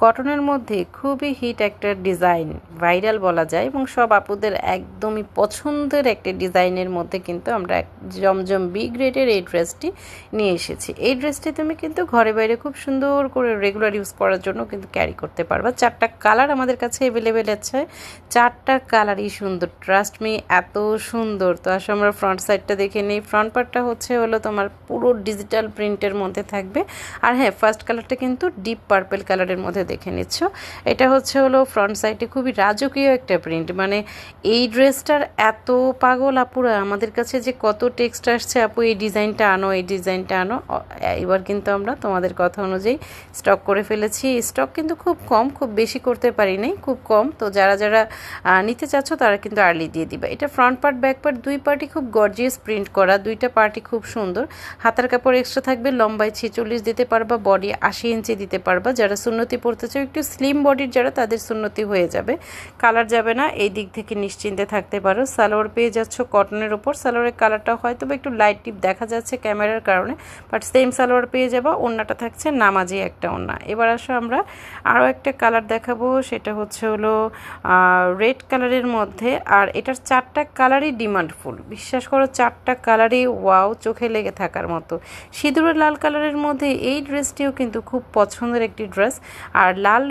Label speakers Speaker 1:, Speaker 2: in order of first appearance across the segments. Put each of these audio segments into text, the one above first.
Speaker 1: কটনের মধ্যে খুবই হিট একটা ডিজাইন, ভাইরাল বলা যায়, এবং সব আপুদের একদমই পছন্দের একটা ডিজাইনের মধ্যে কিন্তু আমরা জমজম বি গ্রেডের এই ড্রেসটি নিয়ে এসেছি। এই ড্রেসটি তুমি কিন্তু ঘরে বাইরে খুব সুন্দর করে রেগুলার ইউজ করার জন্য কিন্তু ক্যারি করতে পারবা। 4টা কালার আমাদের কাছে অ্যাভেলেবেল আছে, 4টা কালারই সুন্দর, ট্রাস্ট মি এত সুন্দর। তো আসলে আমরা ফ্রন্ট সাইডটা দেখে নিই। ফ্রন্ট পার্টটা হলো তোমার পুরো ডিজিটাল প্রিন্টের মধ্যে থাকবে। আর হ্যাঁ, ফার্স্ট কালারটা কিন্তু ডিপ পার্পল কালারের মধ্যে দেখে নিচ্ছ। এটা হলো ফ্রন্ট সাইডে খুবই রাজকীয় একটা প্রিন্ট। মানে এই ড্রেসটার এত পাগল আপুরা আমাদের কাছে যে কত টেক্সট আসছে, আপু এই ডিজাইনটা আনো, এই ডিজাইনটা আনো। এবার কিন্তু আমরা তোমাদের কথা অনুযায়ী স্টক করে ফেলেছি। স্টক কিন্তু খুব কম, খুব বেশি করতে পারি নাই, খুব কম। তো যারা যারা নিতে চাচ্ছ তারা কিন্তু আর্লি দিয়ে দিবা। এটা ফ্রন্ট পার্ট ব্যাক পার্ট দুই পার্টই খুব গর্জিয়াস প্রিন্ট করা, দুইটা পার্টই খুব সুন্দর। হাতার কাপড় এক্সট্রা থাকবে, লম্বায় 46 দিতে পারবা, বডি 80 ইঞ্চি দিতে পারবা। যারা সুন্নতি পড়তে চাও, একটু স্লিম বডির যারা, তাদের সুন্নতি হয়ে যাবে, কালার যাবে না, এই দিক থেকে নিশ্চিন্তে থাকতে পারো। সালোয়ার পেয়ে যাচ্ছ কটনের ওপর। সালোয়ারের কালারটা হয়তো একটু লাইট টিপ দেখা যাচ্ছে ক্যামেরার কারণে, বাট সেম সালোয়ার পেয়ে যাবা। ওড়নাটা থাকছে নামাজি একটা ওড়না। এবার আসো আমরা আরও একটা কালার দেখাবো, সেটা হলো রেড কালারের মধ্যে। আর এটার 4টা কালারই ডিমান্ডফুল, বিশ্বাস করো 4টা কালারই ওয়াও, চোখে লেগে থাকার মতো। সিঁদুরের লাল কালারের মধ্যে এই ড্রেসটিও কিন্তু খুব পছন্দের একটি ড্রেস। আর লাল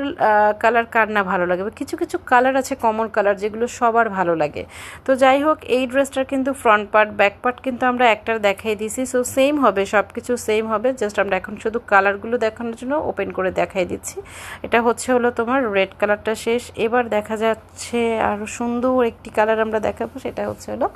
Speaker 1: কালার কার না ভালো লাগে, কিছু কিছু কালার আছে কমন কালার যেগুলো সবার ভালো লাগে। তো যাই হোক, এই ড্রেসটার কিন্তু ফ্রন্ট পার্ট ব্যাক পার্ট কিন্তু আমরা একটার দেখাই দিছি, সো সেম হবে, সব কিছু সেম হবে। জাস্ট আমরা এখন শুধু কালারগুলো দেখানোর জন্য ওপেন করে দেখাই দিচ্ছি। এটা হলো তোমার রেড কালারটা শেষ। এবার দেখা যাচ্ছে আরও সুন্দর একটি কালার আমরা দেখাবো, সেটা হলো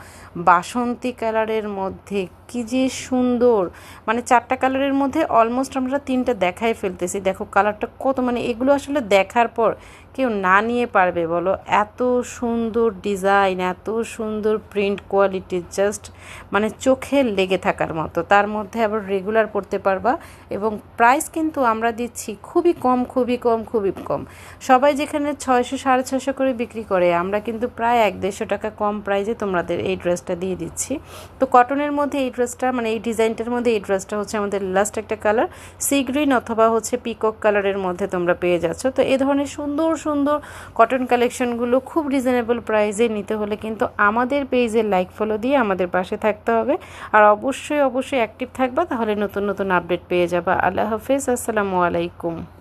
Speaker 1: বাসন্তী কালারের মধ্যে। কি যে সুন্দর, মানে 4টা কালারের মধ্যে অলমোস্ট আমরা 3টা দেখাই ফেলতেছি। দেখো কালারটা কত, মানে এগুলো আসলে দেখার পর কেউ না নিয়ে পারবে বলো? এত সুন্দর ডিজাইন, এত সুন্দর প্রিন্ট কোয়ালিটি, জাস্ট মানে চোখে লেগে থাকার মতো। তার মধ্যে আবার রেগুলার পরতে পারবা, এবং প্রাইস কিন্তু আমরা দিচ্ছি খুবই কম, খুবই কম, খুবই কম। সবাই যেখানে 600 650 করে বিক্রি করে, আমরা কিন্তু প্রায় 150 টাকা কম প্রাইসে তোমাদের এই ড্রেসটা দিয়ে দিচ্ছি। তো কটনের মধ্যে এই ড্রেসটা, মানে এই ডিজাইনটার মধ্যে এই ড্রেসটা আমাদের লাস্ট একটা কালার, সি গ্রিন অথবা পিকক কালারের মধ্যে তোমরা পেয়ে যাচ্ছ। তো এই ধরনের সুন্দর সুন্দর কটন কালেকশনগুলো খুব রিজনেবল প্রাইসে নিতে হলে কিন্তু আমাদের পেজে লাইক ফলো দিয়ে আমাদের পাশে থাকতে হবে। আর অবশ্যই অবশ্যই অ্যাক্টিভ থাকবা, তাহলে নতুন নতুন আপডেট পেয়ে যাবা। আল্লাহ হাফেজ, আসসালামু আলাইকুম।